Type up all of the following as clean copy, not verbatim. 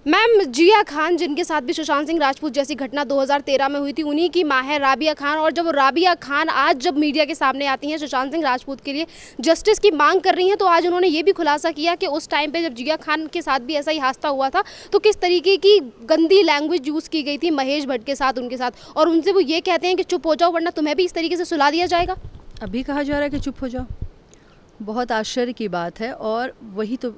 Ma'am, जिया खान जिनके साथ भी सुशांत सिंह राजपूत जैसी घटना 2013 में हुई थी, उन्हीं की मां है राबिया खान। और जब राबिया खान आज जब मीडिया के सामने आती हैं सुशांत सिंह राजपूत के लिए जस्टिस की मांग कर रही हैं, तो आज उन्होंने ये भी खुलासा किया कि उस टाइम पे जब जिया खान के साथ भी ऐसा ही हादसा हुआ था तो किस तरीके की गंदी लैंग्वेज यूज़ की गई थी महेश भट्ट के साथ, उनके साथ। और उनसे वो ये कहते हैं कि चुप हो जाओ वरना तुम्हें भी इस तरीके से सुला दिया जाएगा। अभी कहा जा रहा है कि चुप हो जाओ। बहुत आश्चर्य की बात है और वही तो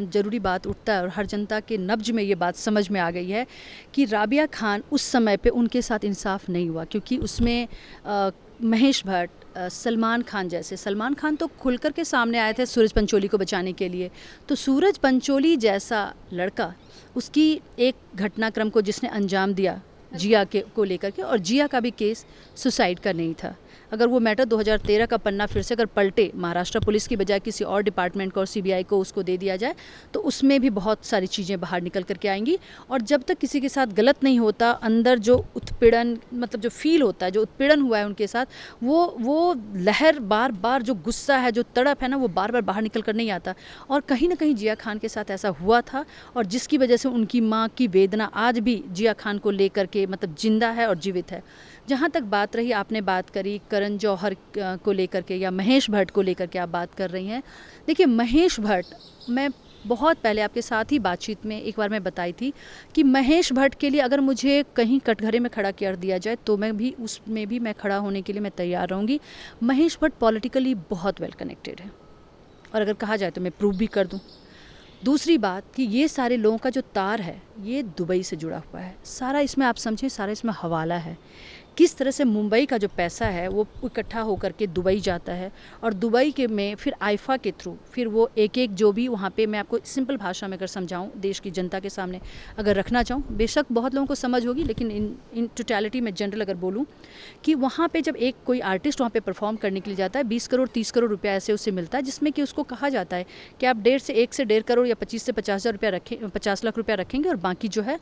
ज़रूरी बात उठता है और हर जनता के नब्ज में ये बात समझ में आ गई है कि राबिया खान उस समय पे उनके साथ इंसाफ नहीं हुआ, क्योंकि उसमें महेश भट्ट, सलमान खान जैसे, सलमान खान तो खुल कर के सामने आए थे सूरज पंचोली को बचाने के लिए। तो सूरज पंचोली जैसा लड़का, उसकी एक घटनाक्रम को जिसने अंजाम दिया जिया के को लेकर के, और जिया का भी केस सुसाइड का नहीं था। अगर वो मैटर 2013 का पन्ना फिर से अगर पलटे, महाराष्ट्र पुलिस की बजाय किसी और डिपार्टमेंट को और सीबीआई को उसको दे दिया जाए, तो उसमें भी बहुत सारी चीज़ें बाहर निकल करके आएंगी। और जब तक किसी के साथ गलत नहीं होता, अंदर जो उत्पीड़न, मतलब जो फील होता है, जो उत्पीड़न हुआ है उनके साथ, वो लहर बार बार, जो गुस्सा है, जो तड़प है ना, वो बार बार बाहर निकल कर नहीं आता। और कहीं ना कहीं जिया खान के साथ ऐसा हुआ था, और जिसकी वजह से उनकी माँ की वेदना आज भी जिया खान को लेकर के मतलब जिंदा है और जीवित है। जहाँ तक बात रही, आपने बात करी करण जौहर को लेकर के या महेश भट्ट को लेकर के आप बात कर रही हैं। देखिए, महेश भट्ट, मैं बहुत पहले आपके साथ ही बातचीत में एक बार मैं बताई थी कि महेश भट्ट के लिए अगर मुझे कहीं कटघरे में खड़ा कर दिया जाए तो मैं भी उसमें भी मैं खड़ा होने के लिए मैं तैयार रहूँगी। महेश भट्ट पॉलिटिकली बहुत वेल कनेक्टेड है, और अगर कहा जाए तो मैं प्रूव भी कर दूँ। दूसरी बात कि ये सारे लोगों का जो तार है ये दुबई से जुड़ा हुआ है सारा, इसमें आप समझें सारा इसमें हवाला है। किस तरह से मुंबई का जो पैसा है वो इकट्ठा होकर के दुबई जाता है, और दुबई के में फिर आईफा के थ्रू फिर वो एक एक जो भी वहाँ पे, मैं आपको सिंपल भाषा में अगर समझाऊँ, देश की जनता के सामने अगर रखना चाहूँ, बेशक बहुत लोगों को समझ होगी, लेकिन इन टोटलिटी में जनरल अगर बोलूँ कि वहाँ पे जब एक कोई आर्टिस्ट वहाँ पे परफॉर्म करने के लिए जाता है, 20 करोड़ 30 करोड़ रुपया ऐसे उससे मिलता है, जिसमें कि उसको कहा जाता है कि आप 1.5 करोड़ या 25 से 50,000 रुपया रखें, 50 लाख रुपया रखेंगे, और बाकी जो है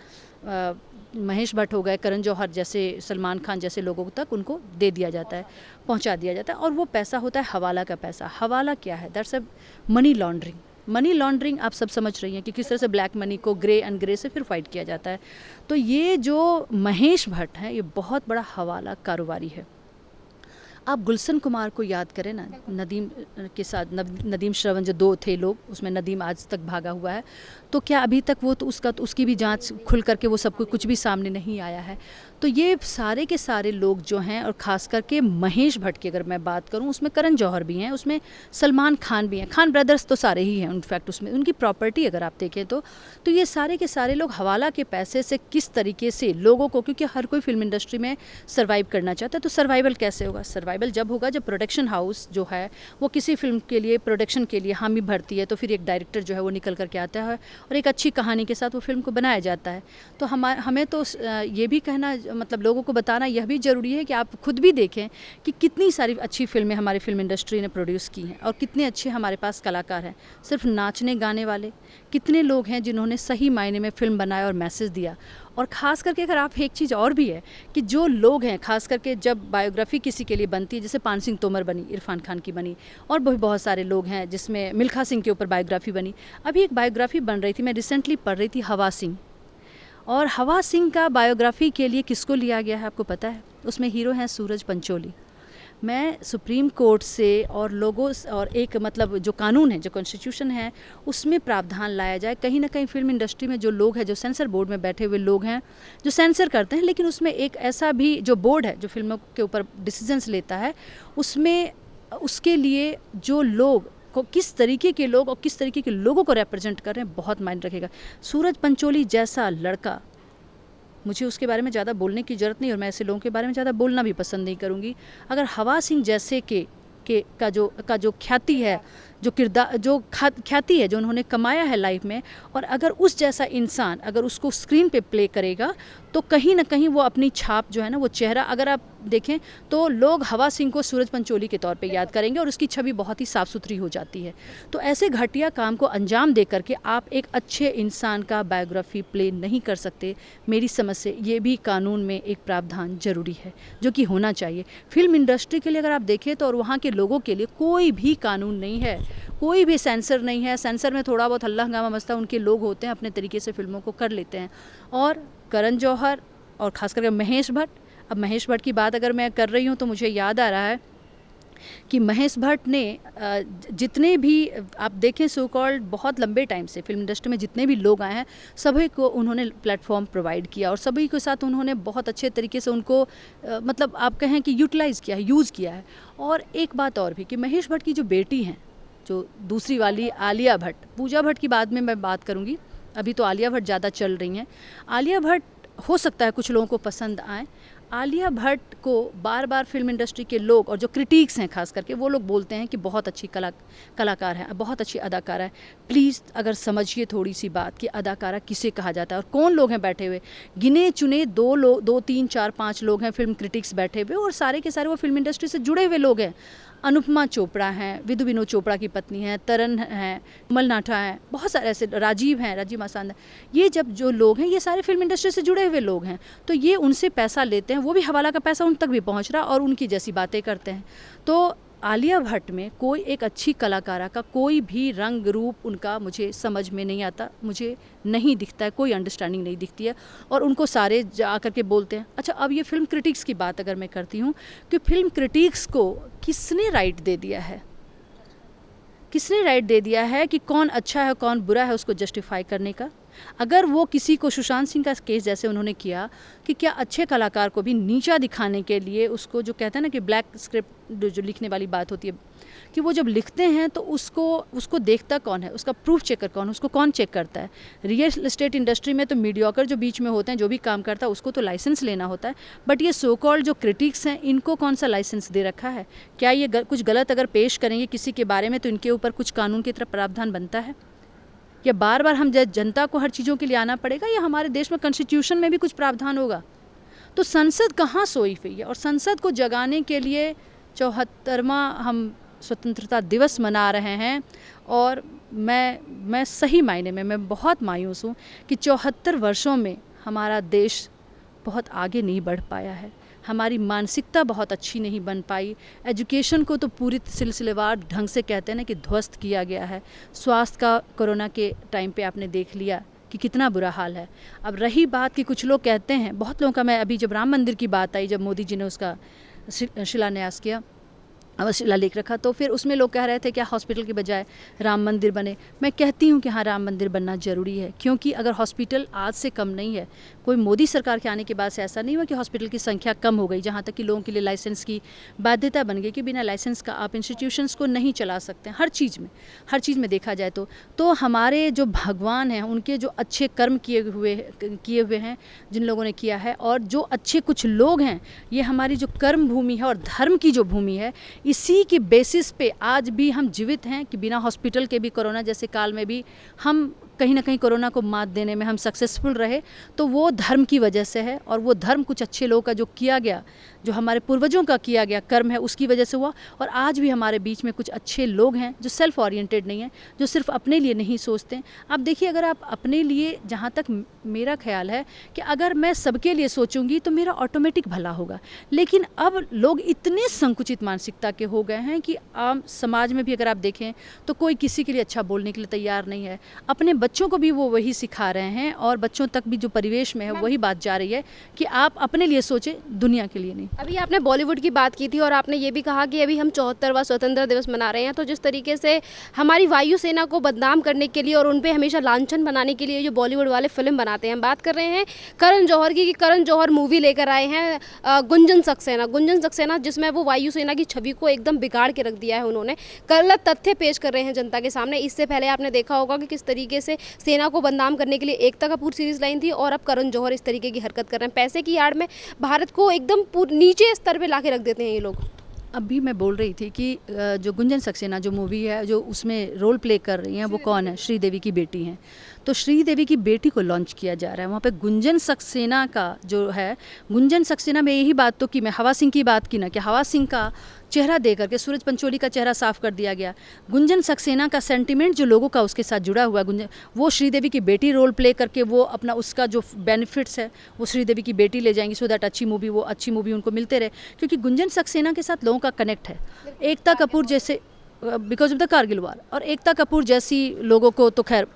महेश भट्ट हो गए, करण जौहर जैसे, सलमान खान जैसे लोगों तक उनको दे दिया जाता है, पहुंचा दिया जाता है। और वो पैसा होता है हवाला का पैसा। हवाला क्या है? दरअसल मनी लॉन्ड्रिंग। मनी लॉन्ड्रिंग आप सब समझ रही हैं कि किस तरह से ब्लैक मनी को ग्रे एंड ग्रे से फिर फाइट किया जाता है। तो ये जो महेश भट्ट है ये बहुत बड़ा हवाला कारोबारी है। आप गुलशन कुमार को याद करें ना, नदीम के साथ नदीम श्रवण जो दो थे लोग, उसमें नदीम आज तक भागा हुआ है, तो क्या अभी तक वो तो उसकी भी जांच खुल करके वो सब कुछ भी सामने नहीं आया है? तो ये सारे के सारे लोग जो हैं, और ख़ास करके महेश भट्ट की अगर मैं बात करूं, उसमें करण जौहर भी हैं, उसमें सलमान खान भी हैं, खान ब्रदर्स तो सारे ही हैं इनफैक्ट, उसमें उनकी प्रॉपर्टी अगर आप देखें तो ये सारे के सारे लोग हवाला के पैसे से किस तरीके से लोगों को, क्योंकि हर कोई फिल्म इंडस्ट्री में सर्वाइव करना चाहता है, तो सर्वाइवल कैसे होगा? सर्वाइवल जब होगा जब प्रोडक्शन हाउस जो है वो किसी फिल्म के लिए, प्रोडक्शन के लिए हामी भरती है, तो फिर एक डायरेक्टर जो है वो निकल करके आता है और एक अच्छी कहानी के साथ वो फिल्म को बनाया जाता है। तो हमें तो ये भी कहना, मतलब लोगों को बताना यह भी ज़रूरी है कि आप खुद भी देखें कि कितनी सारी अच्छी फिल्में हमारी फिल्म इंडस्ट्री ने प्रोड्यूस की हैं, और कितने अच्छे हमारे पास कलाकार हैं, सिर्फ नाचने गाने वाले कितने लोग हैं जिन्होंने सही मायने में फिल्म बनाया और मैसेज दिया। और ख़ास करके अगर आप, एक चीज़ और भी है कि जो लोग हैं, ख़ास करके जब बायोग्राफी किसी के लिए बनती है, जैसे पान सिंह तोमर बनी, इरफान खान की बनी, और भी बहुत सारे लोग हैं जिसमें मिल्खा सिंह के ऊपर बायोग्राफी बनी। अभी एक बायोग्राफी बन रही थी, मैं रिसेंटली पढ़ रही थी, हवा सिंह, और हवा सिंह का बायोग्राफी के लिए किसको लिया गया है आपको पता है? उसमें हीरो हैं सूरज पंचोली। मैं सुप्रीम कोर्ट से और लोगों और एक, मतलब जो कानून है, जो कॉन्स्टिट्यूशन है, उसमें प्रावधान लाया जाए। कहीं ना कहीं फिल्म इंडस्ट्री में जो लोग हैं, जो सेंसर बोर्ड में बैठे हुए लोग हैं, जो सेंसर करते हैं, लेकिन उसमें एक ऐसा भी जो बोर्ड है जो फिल्मों के ऊपर डिसीजंस लेता है, उसमें उसके लिए जो लोग को, किस तरीके के लोग और किस तरीके के लोगों को रिप्रेजेंट कर रहे हैं, बहुत मायने रखेगा। सूरज पंचोली जैसा लड़का, मुझे उसके बारे में ज़्यादा बोलने की ज़रूरत नहीं, और मैं ऐसे लोगों के बारे में ज़्यादा बोलना भी पसंद नहीं करूँगी। अगर हवा सिंह जैसे का जो ख्याति है, जो किरदार, जो ख्याति है जो उन्होंने कमाया है लाइफ में, और अगर उस जैसा इंसान अगर उसको स्क्रीन पे प्ले करेगा, तो कहीं ना कहीं वो अपनी छाप जो है ना, वो चेहरा अगर आप देखें तो लोग हवा सिंह को सूरज पंचोली के तौर पे याद करेंगे, और उसकी छवि बहुत ही साफ़ सुथरी हो जाती है। तो ऐसे घटिया काम को अंजाम दे करके आप एक अच्छे इंसान का बायोग्राफी प्ले नहीं कर सकते। मेरी समझ से ये भी कानून में एक प्रावधान जरूरी है, जो कि होना चाहिए। फिल्म इंडस्ट्री के लिए अगर आप देखें तो, और वहाँ के लोगों के लिए कोई भी कानून नहीं है, कोई भी सेंसर नहीं है। सेंसर में थोड़ा बहुत हल्ला हंगामा मचता है, उनके लोग होते हैं, अपने तरीके से फिल्मों को कर लेते हैं। और करण जौहर और ख़ास करके महेश भट्ट, अब महेश भट्ट की बात अगर मैं कर रही हूँ तो मुझे याद आ रहा है कि महेश भट्ट ने जितने भी आप देखें सो कॉल्ड बहुत लंबे टाइम से फिल्म इंडस्ट्री में जितने भी लोग आए हैं, सभी को उन्होंने प्लेटफॉर्म प्रोवाइड किया और सभी के साथ उन्होंने बहुत अच्छे तरीके से उनको मतलब आप कहें कि यूटिलाइज़ किया है, यूज़ किया है। और एक बात और भी कि महेश भट्ट की जो बेटी हैं, जो दूसरी वाली आलिया भट्ट, पूजा भट्ट की बाद में मैं बात करूँगी, अभी तो आलिया भट्ट ज़्यादा चल रही हैं। आलिया भट्ट हो सकता है कुछ लोगों को पसंद आए। आलिया भट्ट को बार बार फिल्म इंडस्ट्री के लोग और जो क्रिटिक्स हैं खास करके, वो लोग बोलते हैं कि बहुत अच्छी कलाकार है, बहुत अच्छी अदाकारा है। प्लीज़ अगर समझिए थोड़ी सी बात कि अदाकारा किसे कहा जाता है और कौन लोग हैं बैठे हुए। गिने चुने 2, 3, 4, 5 लोग हैं फिल्म क्रिटिक्स बैठे हुए, और सारे के सारे वो फिल्म इंडस्ट्री से जुड़े हुए लोग हैं। अनुपमा चोपड़ा हैं, विधु विनोद चोपड़ा की पत्नी हैं, तरन हैं, कमल नाठा हैं, बहुत सारे ऐसे, राजीव हैं, राजीव मासांद हैं। ये जब जो लोग हैं ये सारे फिल्म इंडस्ट्री से जुड़े हुए लोग हैं, तो ये उनसे पैसा लेते हैं, वो भी हवाला का पैसा उन तक भी पहुंच रहा और उनकी जैसी बातें करते हैं। तो आलिया भट्ट में कोई एक अच्छी कलाकारा का कोई भी रंग रूप उनका मुझे समझ में नहीं आता, मुझे नहीं दिखता है, कोई अंडरस्टैंडिंग नहीं दिखती है, और उनको सारे जा कर के बोलते हैं। अच्छा, अब ये फिल्म क्रिटिक्स की बात अगर मैं करती हूँ कि फिल्म क्रिटिक्स को किसने राइट दे दिया है, किसने राइट दे दिया है कि कौन अच्छा है कौन बुरा है उसको जस्टिफाई करने का। अगर वो किसी को सुशांत सिंह का केस जैसे उन्होंने किया कि क्या अच्छे कलाकार को भी नीचा दिखाने के लिए उसको, जो कहते हैं ना कि ब्लैक स्क्रिप्ट जो लिखने वाली बात होती है, कि वो जब लिखते हैं तो उसको देखता कौन है, उसका प्रूफ चेकर कौन है, उसको कौन चेक करता है। रियल एस्टेट इंडस्ट्री में तो मीडियोकर जो बीच में होते हैं, जो भी काम करता है उसको तो लाइसेंस लेना होता है, बट ये सो कॉल्ड जो क्रिटिक्स हैं इनको कौन सा लाइसेंस दे रखा है? क्या ये कुछ गलत अगर पेश करेंगे किसी के बारे में तो इनके ऊपर कुछ कानून की तरफ प्रावधान बनता है? या बार बार हम जनता को हर चीज़ों के लिए आना पड़ेगा, या हमारे देश में कॉन्स्टिट्यूशन में भी कुछ प्रावधान होगा? तो संसद कहाँ सोई हुई है? और संसद को जगाने के लिए 74वां हम स्वतंत्रता दिवस मना रहे हैं, और मैं सही मायने में मैं बहुत मायूस हूँ कि 74 वर्षों में हमारा देश बहुत आगे नहीं बढ़ पाया है, हमारी मानसिकता बहुत अच्छी नहीं बन पाई। एजुकेशन को तो पूरी सिलसिलेवार ढंग से कहते हैं ना कि ध्वस्त किया गया है। स्वास्थ्य का कोरोना के टाइम पे आपने देख लिया कि कितना बुरा हाल है। अब रही बात कि कुछ लोग कहते हैं, बहुत लोगों का, मैं अभी जब राम मंदिर की बात आई, जब मोदी जी ने उसका शिलान्यास किया, शिलालेख रखा, तो फिर उसमें लोग कह रहे थे क्या हॉस्पिटल के बजाय राम मंदिर बने। मैं कहती हूँ कि हाँ, राम मंदिर बनना ज़रूरी है, क्योंकि अगर हॉस्पिटल आज से कम नहीं है, कोई मोदी सरकार के आने के बाद से ऐसा नहीं हुआ कि हॉस्पिटल की संख्या कम हो गई, जहाँ तक कि लोगों के लिए लाइसेंस की बाध्यता बन गई कि बिना लाइसेंस का आप इंस्टीट्यूशंस को नहीं चला सकते। हर चीज़ में देखा जाए तो हमारे जो भगवान हैं उनके जो अच्छे कर्म किए हुए हैं जिन लोगों ने किया है, और जो अच्छे कुछ लोग हैं, ये हमारी जो कर्म भूमि है और धर्म की जो भूमि है, इसी की बेसिस पे आज भी हम जीवित हैं कि बिना हॉस्पिटल के भी कोरोना जैसे काल में भी हम कहीं ना कहीं कोरोना को मात देने में हम सक्सेसफुल रहे। तो वो धर्म की वजह से है, और वो धर्म कुछ अच्छे लोगों का जो किया गया, जो हमारे पूर्वजों का किया गया कर्म है, उसकी वजह से हुआ। और आज भी हमारे बीच में कुछ अच्छे लोग हैं जो सेल्फ ओरिएंटेड नहीं हैं, जो सिर्फ अपने लिए नहीं सोचते। आप देखिए, अगर आप अपने लिए, जहाँ तक मेरा ख्याल है कि अगर मैं सबके लिए सोचूंगी तो मेरा ऑटोमेटिक भला होगा। लेकिन अब लोग इतने संकुचित मानसिकता के हो गए हैं कि आम समाज में भी अगर आप देखें तो कोई किसी के लिए अच्छा बोलने के लिए तैयार नहीं है। अपने बच्चों को भी वो वही सिखा रहे हैं, और बच्चों तक भी जो परिवेश में है वही बात जा रही है कि आप अपने लिए सोचें, दुनिया के लिए नहीं। अभी आपने बॉलीवुड की बात की थी, और आपने ये भी कहा कि अभी हम 74वां स्वतंत्रता दिवस मना रहे हैं, तो जिस तरीके से हमारी वायुसेना को बदनाम करने के लिए और उन पे हमेशा लांछन बनाने के लिए जो बॉलीवुड वाले फिल्म बनाते हैं, हम बात कर रहे हैं करण जौहर की, कि करण जौहर मूवी लेकर आए हैं गुंजन सक्सेना, जिसमें वो वायुसेना की छवि को एकदम बिगाड़ के रख दिया है उन्होंने। गलत तथ्य पेश कर रहे हैं जनता के सामने। इससे पहले आपने देखा होगा कि किस तरीके से सेना को बदनाम करने के लिए एकता कपूर सीरीज लाइन थी, और अब करण जौहर इस तरीके की हरकत कर रहे हैं। पैसे की आड़ में भारत को एकदम नीचे स्तर पे लाके रख देते हैं ये लोग। अभी मैं बोल रही थी कि जो गुंजन सक्सेना जो मूवी है, जो उसमें रोल प्ले कर रही हैं, वो कौन है? श्रीदेवी की बेटी हैं। तो श्रीदेवी की बेटी को लॉन्च किया जा रहा है वहाँ पे। गुंजन सक्सेना का जो है, गुंजन सक्सेना में यही बात तो कि मैं हवा सिंह की बात की ना, कि हवा सिंह का चेहरा दे करके सूरज पंचोली का चेहरा साफ कर दिया गया। गुंजन सक्सेना का सेंटिमेंट जो लोगों का उसके साथ जुड़ा हुआ है, वो श्रीदेवी की बेटी रोल प्ले करके वो अपना उसका जो बेनिफिट्स है वो श्रीदेवी की बेटी ले जाएंगी, सो दैट अच्छी मूवी उनको मिलते रहे, क्योंकि गुंजन सक्सेना के साथ लोगों का कनेक्ट है। एकता कपूर जैसे बिकॉज ऑफ द कारगिल वार। और एकता कपूर जैसी लोगों को तो खैर,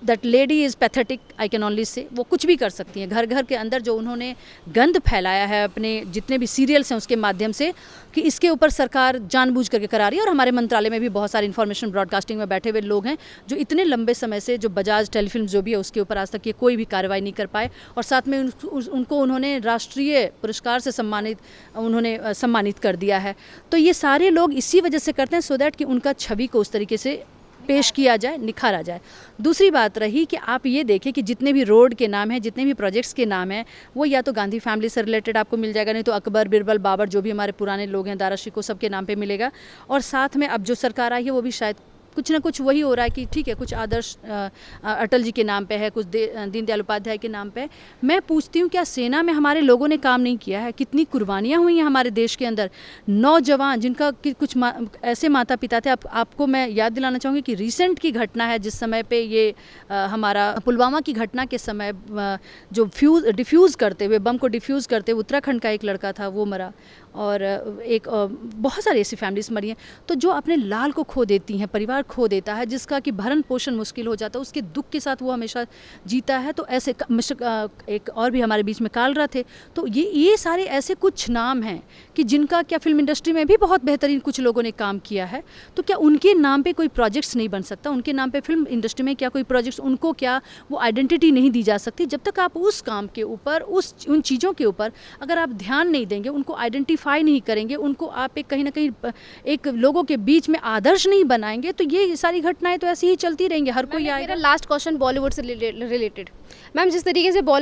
that lady is pathetic, I can only say, वो कुछ भी कर सकती हैं। घर घर के अंदर जो उन्होंने गंद फैलाया है अपने जितने भी सीरियल्स हैं उसके माध्यम से, कि इसके ऊपर सरकार जानबूझ करके करा रही है। और हमारे मंत्रालय में भी बहुत सारे इन्फॉर्मेशन ब्रॉडकास्टिंग में बैठे हुए लोग हैं जो इतने लंबे समय से, जो बजाज टेलीफिल्म जो भी है उसके ऊपर आज तक ये कोई भी कार्रवाई नहीं कर पाए, और साथ में उनको उन्होंने राष्ट्रीय पुरस्कार से सम्मानित कर दिया है। तो ये सारे लोग इसी वजह से करते हैं, सो दैट कि उनका छवि को उस तरीके से पेश किया जाए, निखारा जाए। दूसरी बात रही कि आप ये देखें कि जितने भी रोड के नाम हैं, जितने भी प्रोजेक्ट्स के नाम हैं, वो या तो गांधी फैमिली से रिलेटेड आपको मिल जाएगा, नहीं तो अकबर, बिरबल, बाबर, जो भी हमारे पुराने लोग हैं, दारा शिकोह, सबके नाम पे मिलेगा। और साथ में अब जो सरकार आई है वो भी शायद कुछ ना कुछ वही हो रहा है कि ठीक है, कुछ आदर्श अटल जी के नाम पे है, कुछ दीनदयाल उपाध्याय के नाम पे। मैं पूछती हूँ, क्या सेना में हमारे लोगों ने काम नहीं किया है? कितनी कुर्बानियाँ हुई हैं हमारे देश के अंदर। नौजवान जिनका कुछ ऐसे माता पिता थे, आपको मैं याद दिलाना चाहूँगी कि रिसेंट की घटना है, जिस समय पे ये हमारा पुलवामा की घटना के समय जो डिफ्यूज़ करते हुए, बम को डिफ्यूज़ करते हुए उत्तराखंड का एक लड़का था, वो मरा। और एक बहुत सारी ऐसी फैमिलीज मरी हैं। तो जो अपने लाल को खो देती हैं, परिवार खो देता है, जिसका कि भरण पोषण मुश्किल हो जाता है, उसके दुख के साथ वो हमेशा जीता है। तो ऐसे एक और भी हमारे बीच में कालरा थे। तो ये सारे ऐसे कुछ नाम हैं कि जिनका क्या फिल्म इंडस्ट्री में भी बहुत बेहतरीन कुछ लोगों ने काम किया है। तो क्या उनके नाम पे कोई प्रोजेक्ट्स नहीं बन सकता? उनके नाम पे फिल्म इंडस्ट्री में क्या कोई प्रोजेक्ट्स, उनको क्या वो आइडेंटिटी नहीं दी जा सकती? जब तक आप उस काम के ऊपर, उन चीज़ों के ऊपर अगर आप ध्यान नहीं देंगे, उनको आइडेंटिफाई नहीं करेंगे, उनको आप एक कहीं ना कहीं एक लोगों के बीच में आदर्श नहीं बनाएंगे, तो ये सारी घटनाएं तो ऐसी ही चलती रहेंगी। हर कोई आएगा। मेरा लास्ट क्वेश्चन बॉलीवुड से रिलेटेड। मैम, जिस तरीके से बॉलीवुड